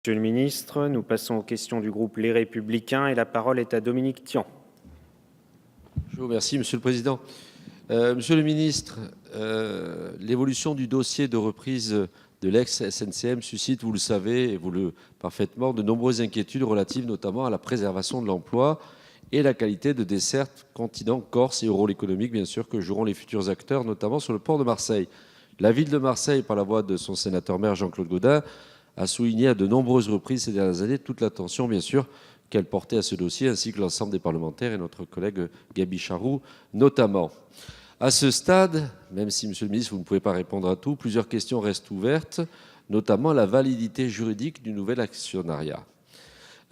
Monsieur le ministre, nous passons aux questions du groupe Les Républicains et la parole est à Dominique Tian. Je vous remercie, Monsieur le Président. Monsieur le ministre, l'évolution du dossier de reprise de l'ex-SNCM suscite, vous le savez, et vous le parfaitement, de nombreuses inquiétudes relatives notamment à la préservation de l'emploi et la qualité de desserte continent-Corse et au rôle économique, bien sûr, que joueront les futurs acteurs, notamment sur le port de Marseille. La ville de Marseille, par la voix de son sénateur-maire Jean-Claude Gaudin, a souligné à de nombreuses reprises ces dernières années toute l'attention, bien sûr, qu'elle portait à ce dossier, ainsi que l'ensemble des parlementaires et notre collègue Gaby Charroux notamment. À ce stade, même si, Monsieur le ministre, vous ne pouvez pas répondre à tout, plusieurs questions restent ouvertes, notamment la validité juridique du nouvel actionnariat.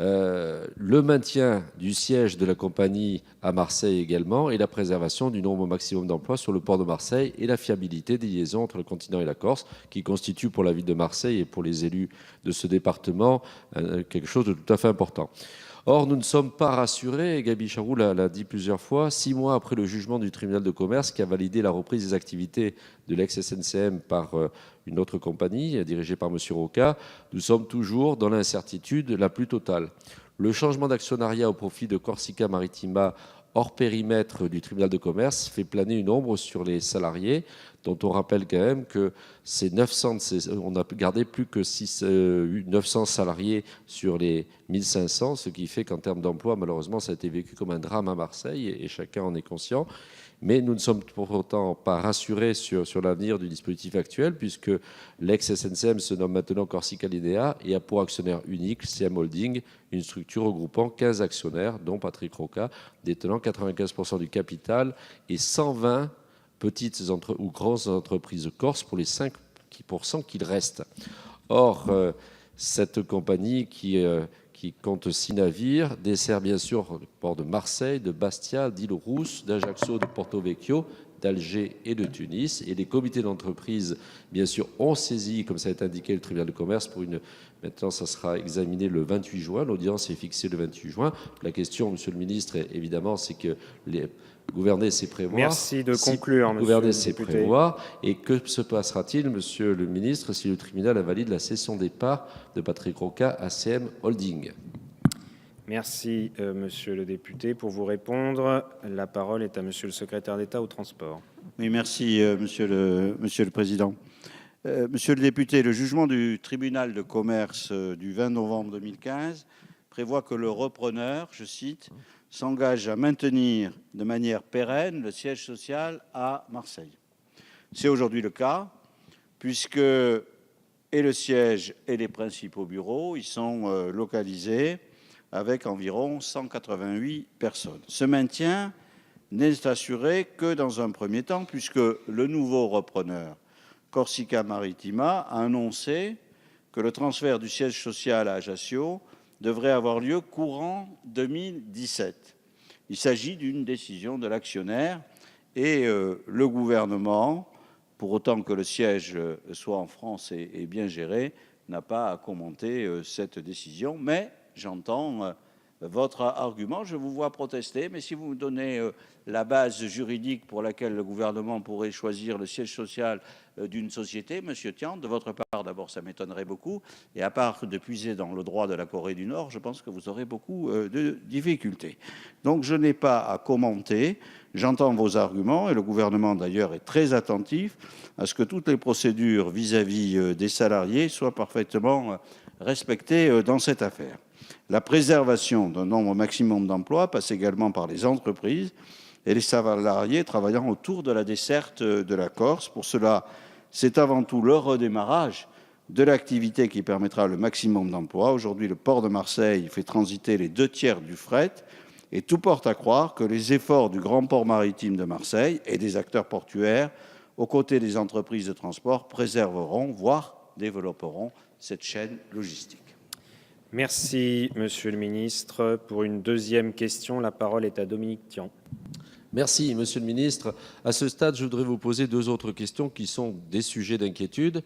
Le maintien du siège de la compagnie à Marseille également et la préservation du nombre maximum d'emplois sur le port de Marseille et la fiabilité des liaisons entre le continent et la Corse qui constitue pour la ville de Marseille et pour les élus de ce département quelque chose de tout à fait important. Or, nous ne sommes pas rassurés, et Gaby Charroux l'a dit plusieurs fois, 6 mois après le jugement du tribunal de commerce qui a validé la reprise des activités de l'ex-SNCM par une autre compagnie dirigée par M. Roca, nous sommes toujours dans l'incertitude la plus totale. Le changement d'actionnariat au profit de Corsica Maritima hors périmètre du tribunal de commerce fait planer une ombre sur les salariés, dont on rappelle quand même que on a gardé plus que 900 salariés sur les 1500, ce qui fait qu'en termes d'emploi, malheureusement, ça a été vécu comme un drame à Marseille, et chacun en est conscient. Mais nous ne sommes pour autant pas rassurés sur l'avenir du dispositif actuel, puisque l'ex-SNCM se nomme maintenant Corsica Linea et a pour actionnaire unique CM Holding, une structure regroupant 15 actionnaires, dont Patrick Roca, détenant 95% du capital et 120 petites ou grandes entreprises corses pour les 5% qu'il reste. Or, cette compagnie qui compte 6 navires, dessert bien sûr le port de Marseille, de Bastia, d'Île-Rousse, d'Ajaccio, de Porto Vecchio, d'Alger et de Tunis. Et les comités d'entreprise, bien sûr, ont saisi, comme ça a été indiqué, le tribunal de commerce pour une... Maintenant, ça sera examiné le 28 juin. L'audience est fixée le 28 juin. La question, Monsieur le ministre, évidemment, c'est que gouverner, c'est prévoir. Merci de conclure, Monsieur Gouverner, le c'est député. prévoir. Et que se passera-t-il, Monsieur le ministre, si le tribunal invalide la cession des parts de Patrick Roca à CM Holding? Merci, Monsieur le député. Pour vous répondre, la parole est à Monsieur le secrétaire d'État au transport. Oui, merci, Monsieur le Président. Monsieur le député, le jugement du tribunal de commerce du 20 novembre 2015 prévoit que le repreneur, je cite, s'engage à maintenir de manière pérenne le siège social à Marseille. C'est aujourd'hui le cas, puisque et le siège et les principaux bureaux y sont localisés avec environ 188 personnes. Ce maintien n'est assuré que dans un premier temps, puisque le nouveau repreneur, Corsica Maritima, a annoncé que le transfert du siège social à Ajaccio devrait avoir lieu courant 2017. Il s'agit d'une décision de l'actionnaire et le gouvernement, pour autant que le siège soit en France et bien géré, n'a pas à commenter cette décision. Mais j'entends votre argument, je vous vois protester, mais si vous me donnez la base juridique pour laquelle le gouvernement pourrait choisir le siège social d'une société, Monsieur Tian, de votre part, d'abord, ça m'étonnerait beaucoup, et à part de puiser dans le droit de la Corée du Nord, je pense que vous aurez beaucoup de difficultés. Donc je n'ai pas à commenter, j'entends vos arguments, et le gouvernement d'ailleurs est très attentif à ce que toutes les procédures vis-à-vis des salariés soient parfaitement respectées dans cette affaire. La préservation d'un nombre maximum d'emplois passe également par les entreprises et les salariés travaillant autour de la desserte de la Corse. Pour cela, c'est avant tout le redémarrage de l'activité qui permettra le maximum d'emplois. Aujourd'hui, le port de Marseille fait transiter les 2/3 du fret et tout porte à croire que les efforts du grand port maritime de Marseille et des acteurs portuaires, aux côtés des entreprises de transport, préserveront, voire développeront cette chaîne logistique. Merci, Monsieur le ministre. Pour une deuxième question, la parole est à Dominique Tian. Merci, Monsieur le ministre. À ce stade, je voudrais vous poser 2 autres questions qui sont des sujets d'inquiétude.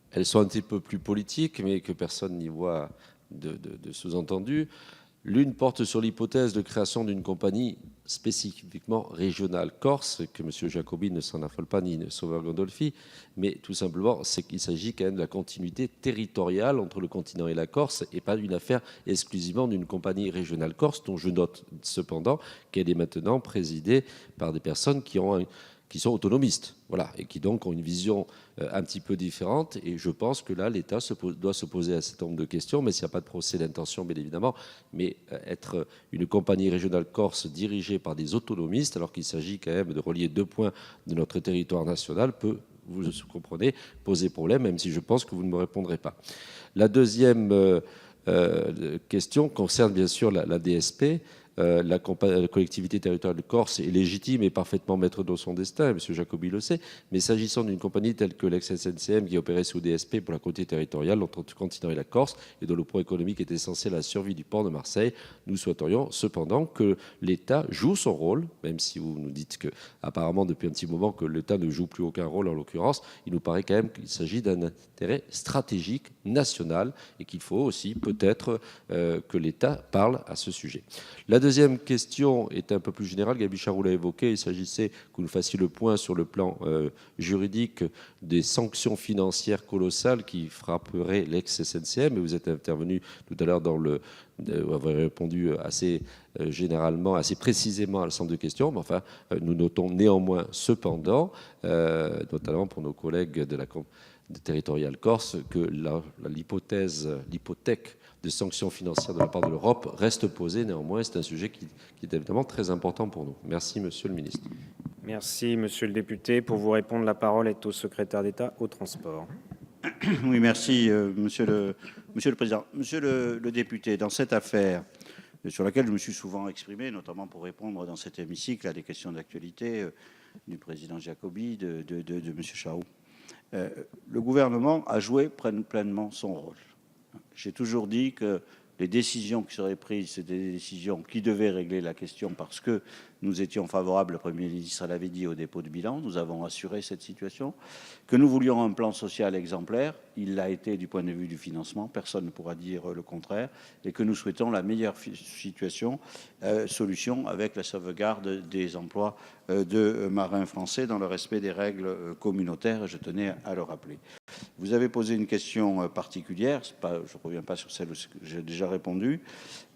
Elles sont un petit peu plus politiques, mais que personne n'y voit de sous-entendu. L'une porte sur l'hypothèse de création d'une compagnie spécifiquement régional corse, que M. Jacobi ne s'en affole pas ni Sauveur Gandolfi, mais tout simplement, c'est qu'il s'agit quand même de la continuité territoriale entre le continent et la Corse, et pas d'une affaire exclusivement d'une compagnie régionale corse, dont je note cependant qu'elle est maintenant présidée par des personnes qui sont autonomistes, voilà, et qui donc ont une vision un petit peu différente. Et je pense que là, l'État doit se poser un certain nombre de questions, mais s'il n'y a pas de procès d'intention, bien évidemment, mais être une compagnie régionale corse dirigée par des autonomistes, alors qu'il s'agit quand même de relier 2 points de notre territoire national, peut, vous comprenez, poser problème, même si je pense que vous ne me répondrez pas. La deuxième question concerne bien sûr la DSP. La collectivité territoriale de Corse est légitime et parfaitement maître de son destin, M. Jacobi le sait, mais s'agissant d'une compagnie telle que l'ex-SNCM qui opérait sous DSP pour la collectivité territoriale entre le continent et la Corse et dont le poids économique est essentiel à la survie du port de Marseille, nous souhaiterions cependant que l'État joue son rôle, même si vous nous dites que apparemment depuis un petit moment que l'État ne joue plus aucun rôle en l'occurrence, il nous paraît quand même qu'il s'agit d'un intérêt stratégique national et qu'il faut aussi peut-être que l'État parle à ce sujet. La deuxième question est un peu plus générale. Gabi Charroux l'a évoqué. Il s'agissait que vous nous fassiez le point sur le plan juridique des sanctions financières colossales qui frapperaient l'ex-SNCM. Et vous êtes intervenu tout à l'heure vous avez répondu assez généralement, assez précisément à l'ensemble de questions. Mais enfin, nous notons néanmoins, cependant, notamment pour nos collègues de territoriale corse, que l'hypothèque de sanctions financières de la part de l'Europe reste posée néanmoins. C'est un sujet qui est évidemment très important pour nous. Merci, Monsieur le ministre. Merci, Monsieur le député. Pour vous répondre, la parole est au secrétaire d'État au transport. Oui, merci, Monsieur le Président. Monsieur le député, dans cette affaire sur laquelle je me suis souvent exprimé, notamment pour répondre dans cet hémicycle à des questions d'actualité du président Jacobi, de Monsieur Charroux, le gouvernement a joué pleinement son rôle. J'ai toujours dit que les décisions qui seraient prises, c'est des décisions qui devaient régler la question parce que nous étions favorables, le Premier ministre l'avait dit, au dépôt de bilan. Nous avons assuré cette situation. Que nous voulions un plan social exemplaire, il l'a été du point de vue du financement, personne ne pourra dire le contraire, et que nous souhaitons la meilleure solution avec la sauvegarde des emplois de marins français dans le respect des règles communautaires, et je tenais à le rappeler. Vous avez posé une question particulière, je ne reviens pas sur celle que j'ai déjà répondu.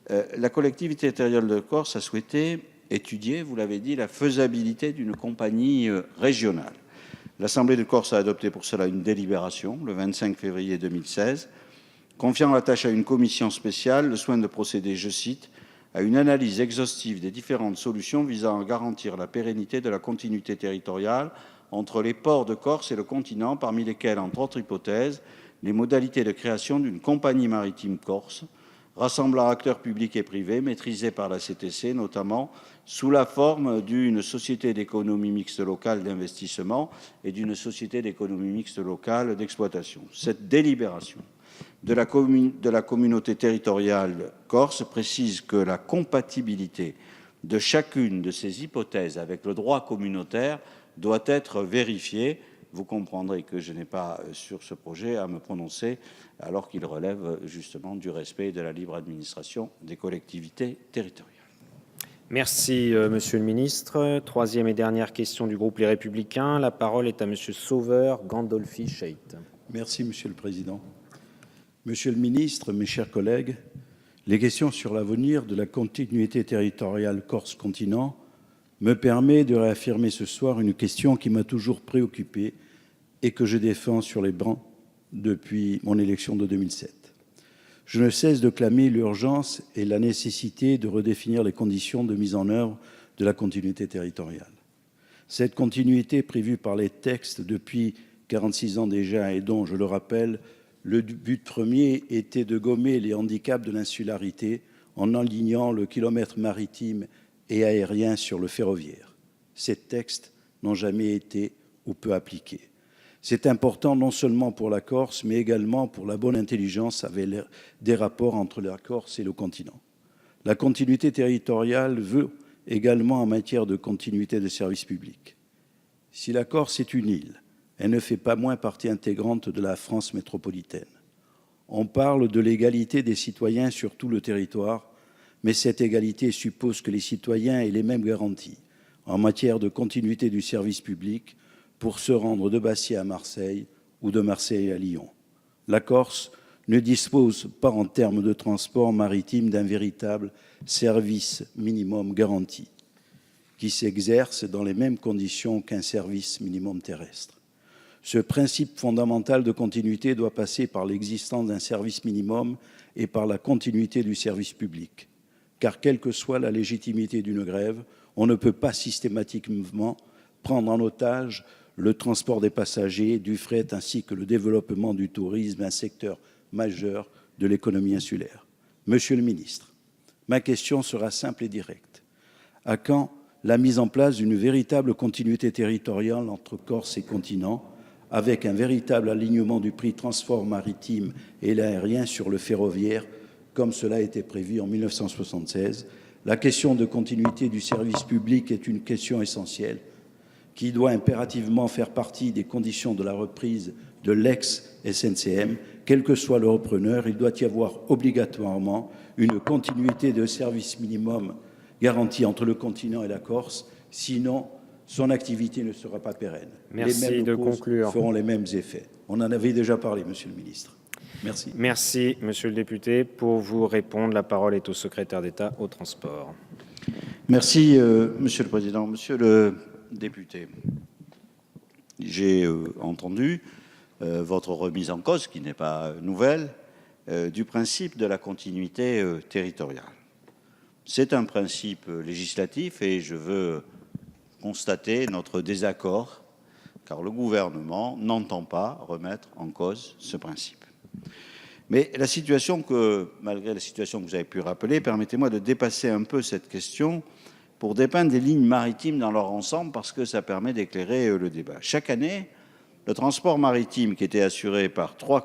La collectivité territoriale de Corse a souhaité étudier, vous l'avez dit, la faisabilité d'une compagnie régionale. L'Assemblée de Corse a adopté pour cela une délibération le 25 février 2016, confiant la tâche à une commission spéciale le soin de procéder, je cite, à une analyse exhaustive des différentes solutions visant à garantir la pérennité de la continuité territoriale entre les ports de Corse et le continent, parmi lesquels, entre autres hypothèses, les modalités de création d'une compagnie maritime corse, rassemblant acteurs publics et privés, maîtrisés par la CTC, notamment sous la forme d'une société d'économie mixte locale d'investissement et d'une société d'économie mixte locale d'exploitation. Cette délibération de la communauté territoriale corse précise que la compatibilité de chacune de ces hypothèses avec le droit communautaire doit être vérifiée. Vous comprendrez que je n'ai pas sur ce projet à me prononcer alors qu'il relève justement du respect de la libre administration des collectivités territoriales. Merci, Monsieur le ministre. Troisième et dernière question du groupe Les Républicains. La parole est à Monsieur Sauveur Gandolfi Chait. Merci, Monsieur le Président. Monsieur le ministre, mes chers collègues, les questions sur l'avenir de la continuité territoriale Corse-Continent me permet de réaffirmer ce soir une question qui m'a toujours préoccupé et que je défends sur les bancs depuis mon élection de 2007. Je ne cesse de clamer l'urgence et la nécessité de redéfinir les conditions de mise en œuvre de la continuité territoriale. Cette continuité prévue par les textes depuis 46 ans déjà et dont, je le rappelle, le but premier était de gommer les handicaps de l'insularité en alignant le kilomètre maritime et aérien sur le ferroviaire. Ces textes n'ont jamais été ou peu appliqués. C'est important non seulement pour la Corse, mais également pour la bonne intelligence avec des rapports entre la Corse et le continent. La continuité territoriale veut également en matière de continuité de services publics. Si la Corse est une île, elle ne fait pas moins partie intégrante de la France métropolitaine. On parle de l'égalité des citoyens sur tout le territoire, Mais cette égalité suppose que les citoyens aient les mêmes garanties en matière de continuité du service public pour se rendre de Bastia à Marseille ou de Marseille à Lyon. La Corse ne dispose pas en termes de transport maritime d'un véritable service minimum garanti qui s'exerce dans les mêmes conditions qu'un service minimum terrestre. Ce principe fondamental de continuité doit passer par l'existence d'un service minimum et par la continuité du service public. Car quelle que soit la légitimité d'une grève, on ne peut pas systématiquement prendre en otage le transport des passagers, du fret ainsi que le développement du tourisme, un secteur majeur de l'économie insulaire. Monsieur le ministre, ma question sera simple et directe. À quand la mise en place d'une véritable continuité territoriale entre Corse et continent, avec un véritable alignement du prix transport maritime et l'aérien sur le ferroviaire, comme cela a été prévu en 1976. La question de continuité du service public est une question essentielle qui doit impérativement faire partie des conditions de la reprise de l'ex-SNCM. Quel que soit le repreneur, il doit y avoir obligatoirement une continuité de service minimum garantie entre le continent et la Corse, sinon son activité ne sera pas pérenne. Merci les mêmes de causes conclure. feront les mêmes effets. On en avait déjà parlé, Monsieur le ministre. Merci. Merci, Monsieur le député. Pour vous répondre, la parole est au secrétaire d'État au transport. Merci, Monsieur le Président. Monsieur le député, j'ai entendu votre remise en cause, qui n'est pas nouvelle, du principe de la continuité territoriale. C'est un principe législatif et je veux constater notre désaccord, car le gouvernement n'entend pas remettre en cause ce principe. Mais la situation malgré la situation que vous avez pu rappeler, permettez-moi de dépasser un peu cette question pour dépeindre des lignes maritimes dans leur ensemble, parce que ça permet d'éclairer le débat. Chaque année, le transport maritime qui était assuré par trois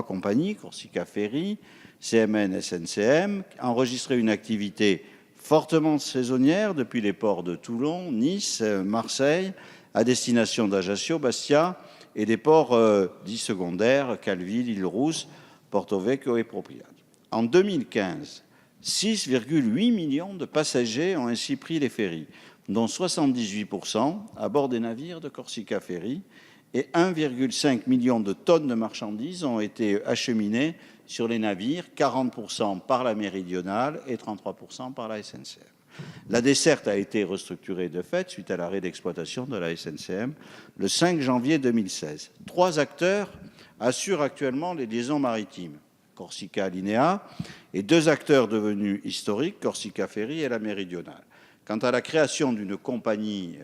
compagnies, Corsica Ferry, CMN, SNCM, enregistrait une activité fortement saisonnière depuis les ports de Toulon, Nice, Marseille, à destination d'Ajaccio, Bastia et des ports dits secondaires, Calville, Île-Rousse, Porto Vecchio et Propriano. En 2015, 6,8 millions de passagers ont ainsi pris les ferries, dont 78% à bord des navires de Corsica Ferry, et 1,5 million de tonnes de marchandises ont été acheminées sur les navires, 40% par la Méridionale et 33% par la SNCM. La desserte a été restructurée de fait suite à l'arrêt d'exploitation de la SNCM le 5 janvier 2016. 3 acteurs assurent actuellement les liaisons maritimes, Corsica Linea, et 2 acteurs devenus historiques, Corsica Ferry et la Méridionale. Quant à la création d'une compagnie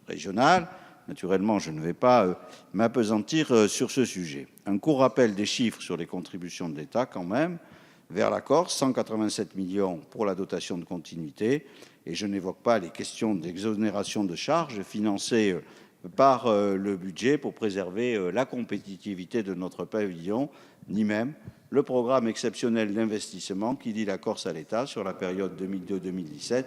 régionale, naturellement, je ne vais pas m'appesantir sur ce sujet. Un court rappel des chiffres sur les contributions de l'État quand même. Vers la Corse, 187 millions pour la dotation de continuité. Et je n'évoque pas les questions d'exonération de charges financées par le budget pour préserver la compétitivité de notre pavillon, ni même le programme exceptionnel d'investissement qui lie la Corse à l'État sur la période 2002-2017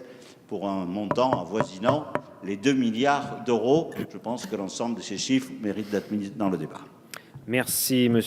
pour un montant avoisinant les 2 milliards d'euros. Je pense que l'ensemble de ces chiffres méritent d'être mis dans le débat. Merci, Monsieur.